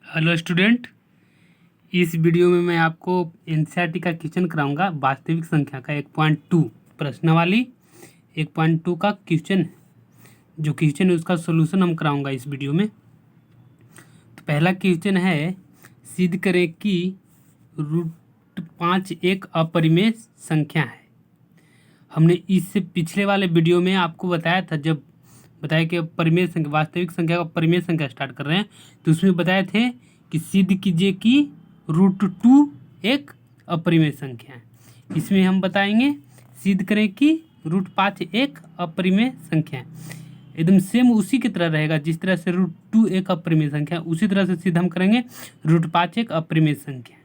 Hello student, इस video में मैं आपको एनसीईआरटी का क्वेश्चन कराऊंगा। वास्तविक संख्या का 1.2 प्रश्नावली 1.2 का क्वेश्चन है। जो क्वेश्चन है उसका सॉल्यूशन हम कराऊंगा इस वीडियो में। तो पहला क्वेश्चन है, सिद्ध करें कि √5 एक अपरिमेय संख्या है। हमने इससे पिछले वाले वीडियो में आपको बताया था, जब बताया कि परिमेय संख्या वास्तविक संख्या का परिमेय संख्या स्टार्ट कर रहे हैं, तो उसमें बताए थे कि सिद्ध कीजिए कि √2 एक अपरिमेय संख्या है। इसमें हम बताएंगे सिद्ध करें कि √5 एक अपरिमेय संख्या है। एकदम सेम उसी की तरह रहेगा, जिस तरह से √2 एक अपरिमेय संख्या है उसी तरह से सिद्ध हम करेंगे √5 एक अपरिमेय संख्या है।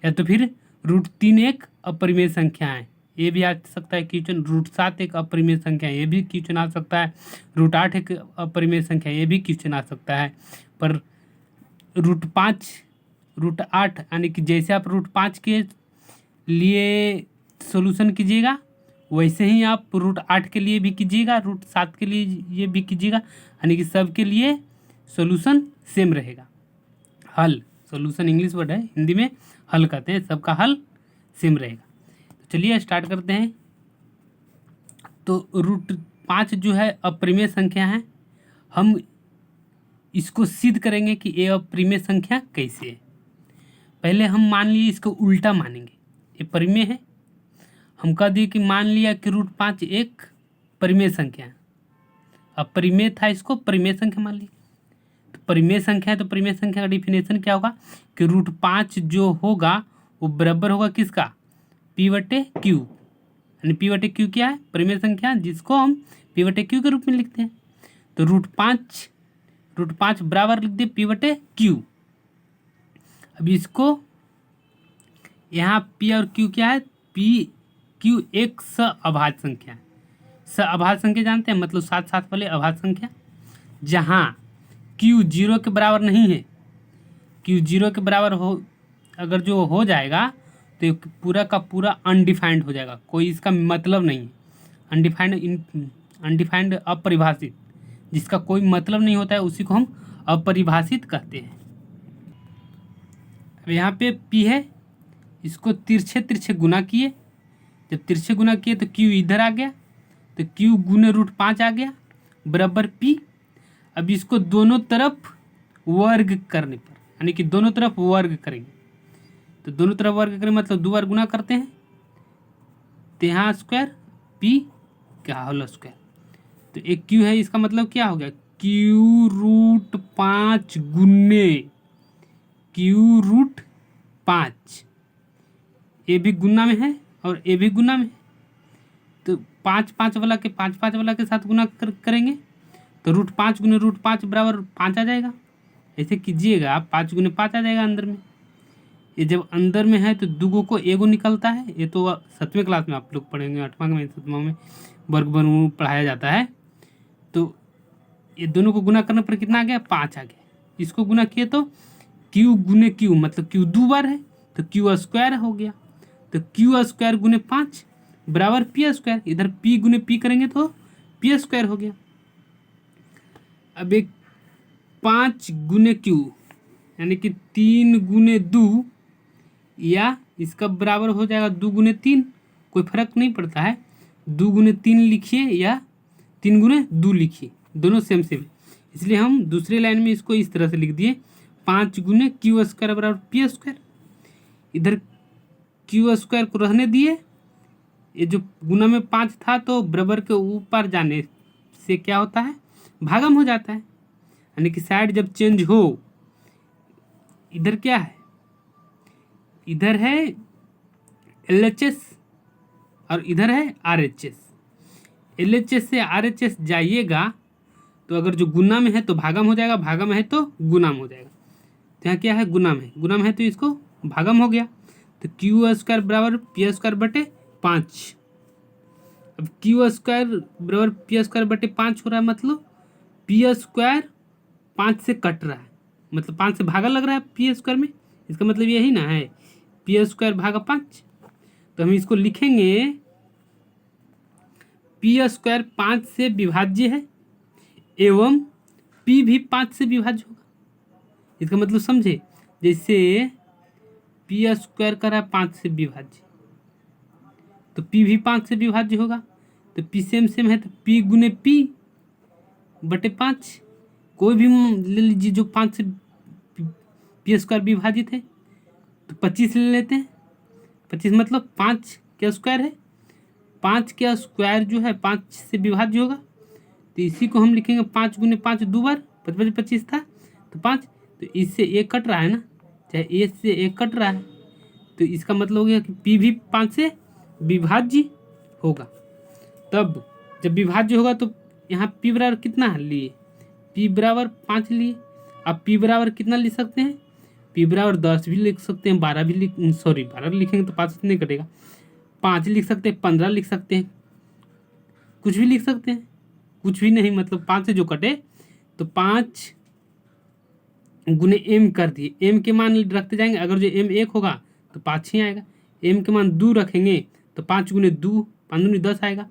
या तो फिर √3 एक अपरिमेय संख्या है, ये भी आ सकता है क्वेश्चन। √7 एक अपरिमेय संख्या है, ये भी क्वेश्चन आ सकता है। √8 एक अपरिमेय संख्या है, ये भी क्वेश्चन आ सकता है। पर √5 √8 यानी कि जैसे आप √5 के लिए सॉल्यूशन कीजिएगा वैसे ही आप √8 के लिए भी कीजिएगा, √7 के लिए ये भी कीजिएगा, यानी कि सबके लिए सॉल्यूशन सेम रहेगा। हल, सॉल्यूशन इंग्लिश वर्ड है, हिंदी में हल कहते हैं, सबका हल सेम रहेगा। तो चलिए स्टार्ट करते हैं। तो √5 जो है अपरिमेय संख्या है। हम इसको सिद्ध करेंगे कि ये अपरिमेय संख्या कैसे है। पहले हम मान लिए इसको उल्टा मानेंगे, ये परिमेय है। हम कह दिए कि मान लिया कि √5 एक परिमेय संख्या है। अपरिमेय था, इसको परिमेय संख्या मान लिया। तो परिमेय संख्या है तो परिमेय संख्या का डिफिनेशन क्या होगा कि √5 जो होगा वो बराबर होगा किसका, P/Q। यानी P/Q क्या है, परिमेय संख्या, जिसको हम P/Q के रूप में लिखते हैं। तो √5 बराबर लिख दिए P/Q। अब इसको यहाँ P और Q क्या है, Q एक सअभाज्य संख्या है। सअभाज्य संख्या जानते हैं, मतलब साथ साथ वाले अभाज्य संख्या, जहाँ Q 0 के बराबर नहीं है। Q 0 के बराबर हो अगर जो हो जाएगा तो ये पूरा का पूरा अनडिफाइंड हो जाएगा, कोई इसका मतलब नहीं है। अनडिफाइंड अपरिभाषित, जिसका कोई मतलब नहीं होता है उसी को हम अपरिभाषित कहते हैं। अब यहाँ पे P है, इसको तिरछे तिरछे गुना किए। जब तिरछे गुना किए तो Q इधर आ गया, तो Q गुने √5 आ गया बराबर P। अब इसको दोनों तरफ वर्ग करने पर, यानी कि दोनों तरफ वर्ग करेंगे। तो दोनों तरफ वर्ग करें मतलब 2 बार गुना करते हैं, तो यहाँ स्क्वायर P का होल स्क्वायर। तो एक Q है, इसका मतलब क्या हो गया, Q√5 गुने Q√5। ये भी गुना में है और ये भी गुना में है, तो 5 वाला के साथ गुना करेंगे तो √5 गुने √5 बराबर 5 आ जाएगा। ऐसे कीजिएगा आप, 5 गुने 5 आ जाएगा अंदर में। ये जब अंदर में है तो दुगो को एगो निकलता है। ये तो 7वें क्लास में आप लोग पढ़ेंगे, 8वां में 7वां में वर्गमूल पढ़ाया जाता है। तो ये दोनों को गुना करने पर कितना आ गया, 5 आ गया। इसको गुना किए तो Q गुने Q मतलब Q 2 बार है तो Q² हो गया। तो Q² गुने 5 बराबर P²। इधर P गुने P करेंगे तो P² हो गया। अब एक 5 गुने Q यानी कि 3 गुने 2, या इसका बराबर हो जाएगा 2 गुने 3, कोई फर्क नहीं पड़ता है। 2 गुने 3 लिखिए या 3 गुने 2 लिखिए, दोनों सेम सेम है। इसलिए हम दूसरे लाइन में इसको इस तरह से लिख दिए, 5 गुने Q² बराबर P²। इधर Q² को रहने दिए। ये जो गुना में 5 था तो बराबर के ऊपर जाने से क्या होता है, भागम हो जाता है। यानी कि साइड जब चेंज हो, इधर क्या है, इधर है LHS और इधर है RHS। LHS से RHS जाइएगा तो अगर जो गुना में है तो भागम हो जाएगा, भागम में है तो गुना में हो जाएगा। तो यहाँ क्या है, गुना में है, गुना में है तो इसको भागम हो गया। तो Q² बराबर P²/5। अब Q² बराबर P²/5 हो रहा है, मतलब P² 5 से कट रहा है, मतलब 5 से भागा लग रहा है P² में। इसका मतलब यही ना है, P² भागा 5। तो हम इसको लिखेंगे P² 5 से विभाज्य है एवं P भी 5 से विभाज्य होगा। इसका मतलब समझे, जैसे पी स्क्वायर कर रहा है 5 से विभाज्य, तो पी भी 5 से विभाज्य होगा। तो पी सेम सेम है, तो पी गुने पी बटे 5, कोई भी ले लीजिए जो 5 से पी स्क्वायर विभाजित है, तो 25 ले लेते हैं। 25 मतलब 5 के स्क्वायर है, 5 के स्क्वायर जो है 5 से विभाज्य होगा, तो इसी को हम लिखेंगे 5 गुने 5 दो बार, 25 था तो 5, तो इससे एक कट रहा है ना, चाहे ए से एक कट रहा है, तो इसका मतलब हो गया कि पी भी 5 से विभाज्य होगा। तब जब विभाज्य होगा तो यहाँ पी बराबर कितना लिए, पी बराबर 5 लिए। अब पी बराबर कितना लिख सकते हैं, पी बराबर 10 भी लिख सकते हैं, 12 भी 12 लिखेंगे तो 5 से नहीं कटेगा, 5 लिख सकते हैं, 15 लिख सकते हैं, कुछ भी लिख सकते हैं, कुछ भी नहीं मतलब 5 से जो कटे, तो 5 गुने एम कर दिए, एम के मान रखते जाएंगे, अगर जो एम 1 होगा तो 5 ही आएगा, एम के मान 2 रखेंगे तो 5 गुने 2 5 दूनी 10 आएगा,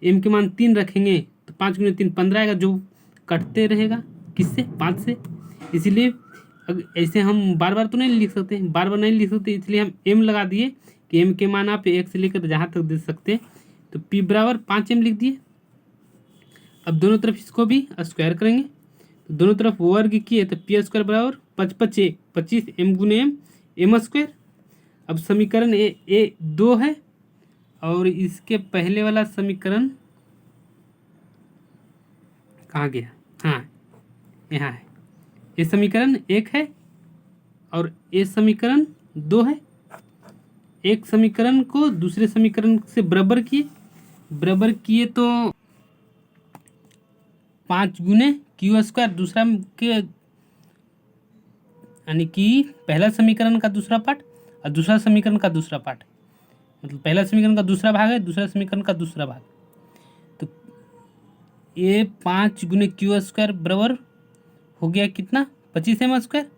एम के मान 3 रखेंगे तो 5 गुने 3 15 आएगा, जो कटते रहेगा किससे, 5 से। इसीलिए ऐसे हम बार बार तो नहीं लिख सकते, बार बार नहीं लिख सकते, इसलिए हम एम लगा दिए कि एम के मान आप 1 से लेकर जहाँ तक दे सकते हैं, तो पी बराबर 5m लिख दिए। अब दोनों तरफ इसको भी स्क्वायर करेंगे, तो दोनों तरफ वर्ग किए तो पी स्क्वायर बराबर 25 एम गुने एम स्क्वायर। अब समीकरण ए 2 है और इसके पहले वाला समीकरण कहाँ गया, हाँ यहाँ है, ये समीकरण 1 है और ये समीकरण 2 है। एक समीकरण को दूसरे समीकरण से बराबर किए तो 5 गुने क्यू स्क्वायर, दूसरा के यानी कि पहला समीकरण का दूसरा पार्ट और दूसरा समीकरण का दूसरा पार्ट, मतलब पहला समीकरण का दूसरा भाग है, दूसरा समीकरण का दूसरा भाग, तो ये 5 गुने क्यू स्क्वायर बराबर हो गया कितना, 25m स्क्वायर।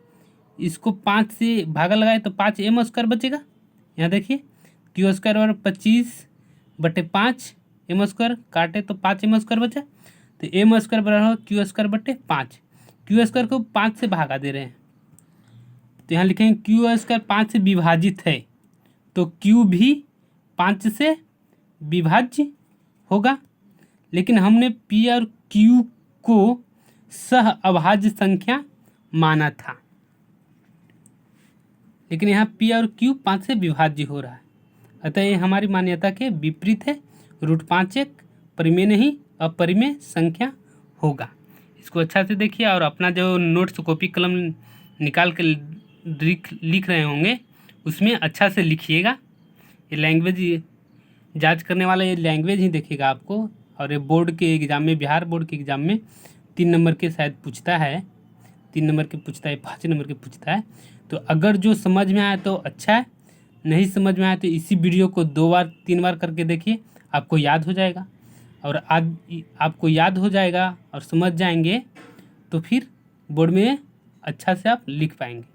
इसको 5 से भागा लगाए तो 5m स्क्वायर बचेगा। यहाँ देखिए क्यू स्क्वायर बराबर 25 बटे 5 एम स्क्वायर, काटे तो 5m स्क्वायर बचा, तो एम स्क्वायर बराबर क्यू स्क्वायर बटे 5, क्यू स्क्वायर को 5 से भागा दे रहे हैं, तो यहाँ लिखेंगे क्यू स्क्वायर 5 से विभाजित है, तो क्यू भी 5 से विभाज्य होगा। लेकिन हमने पी और क्यू को सह अभाज्य संख्या माना था, लेकिन यहाँ पी और क्यू 5 से विभाज्य हो रहा है, अतः ये हमारी मान्यता के विपरीत है। √5 एक परिमेय नहीं अपरिमेय संख्या होगा। इसको अच्छा से देखिए और अपना जो नोट्स कॉपी कलम निकाल के लिख रहे होंगे उसमें अच्छा से लिखिएगा। ये लैंग्वेज जांच करने वाला ये लैंग्वेज ही देखिएगा आपको, और ये बोर्ड के एग्ज़ाम में, बिहार बोर्ड के एग्ज़ाम में 3 नंबर के शायद पूछता है, 3 नंबर के पूछता है, 5 नंबर के पूछता है। तो अगर जो समझ में आया तो अच्छा है, नहीं समझ में आया तो इसी वीडियो को 2 बार 3 बार करके देखिए, आपको याद हो जाएगा। और आज आपको याद हो जाएगा और समझ जाएंगे तो फिर बोर्ड में अच्छा से आप लिख पाएंगे।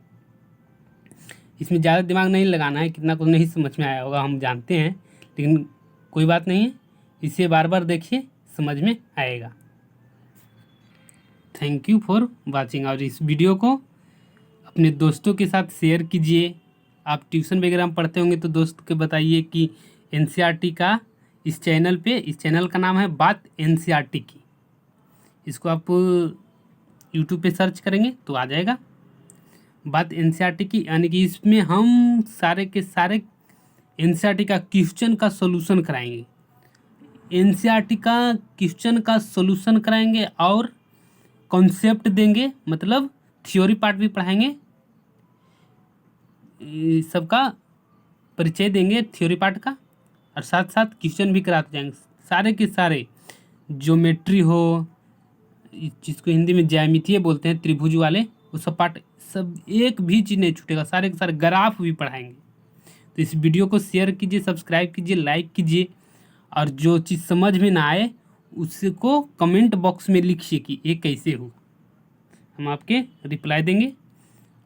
इसमें ज़्यादा दिमाग नहीं लगाना है, कितना कुछ नहीं समझ में आया होगा हम जानते हैं, लेकिन कोई बात नहीं है, इसे बार बार देखिए समझ में आएगा। Thank you for watching. और इस वीडियो को अपने दोस्तों के साथ शेयर कीजिए। आप ट्यूशन वगैरह में पढ़ते होंगे तो दोस्त को बताइए कि एनसीईआरटी का इस चैनल का नाम है बात एनसीईआरटी की। इसको आप यूट्यूब पे सर्च करेंगे तो आ जाएगा बात एनसीईआरटी की, यानी कि इसमें हम सारे के सारे एनसीईआरटी का क्वेश्चन का सॉल्यूशन कराएंगे, एनसीईआरटी का क्वेश्चन का सॉल्यूशन कराएंगे और कॉन्सेप्ट देंगे, मतलब थ्योरी पार्ट भी पढ़ाएंगे, सबका परिचय देंगे थ्योरी पार्ट का, और साथ साथ क्वेश्चन भी कराते जाएंगे। सारे के सारे ज्योमेट्री हो, जिसको हिंदी में ज्यामितीय बोलते हैं, त्रिभुज वाले, वो सब पार्ट, सब एक भी चीज़ नहीं छूटेगा, सारे के सारे ग्राफ भी पढ़ाएंगे। तो इस वीडियो को शेयर कीजिए, सब्सक्राइब कीजिए, लाइक कीजिए, और जो चीज़ समझ में ना आए उसको कमेंट बॉक्स में लिखिए कि ये कैसे हो, हम आपके रिप्लाई देंगे।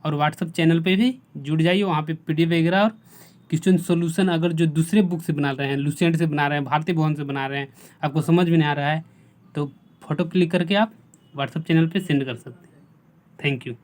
और व्हाट्सएप चैनल पे भी जुड़ जाइए, वहाँ पे पीडीएफ वगैरह और क्वेश्चन सॉल्यूशन अगर जो दूसरे बुक से बना रहे हैं, लुसेंट से बना रहे हैं, भारतीय भवन से बना रहे हैं, आपको समझ में नहीं आ रहा है तो फ़ोटो क्लिक करके आप व्हाट्सएप चैनल पे सेंड कर सकते हैं। Thank you.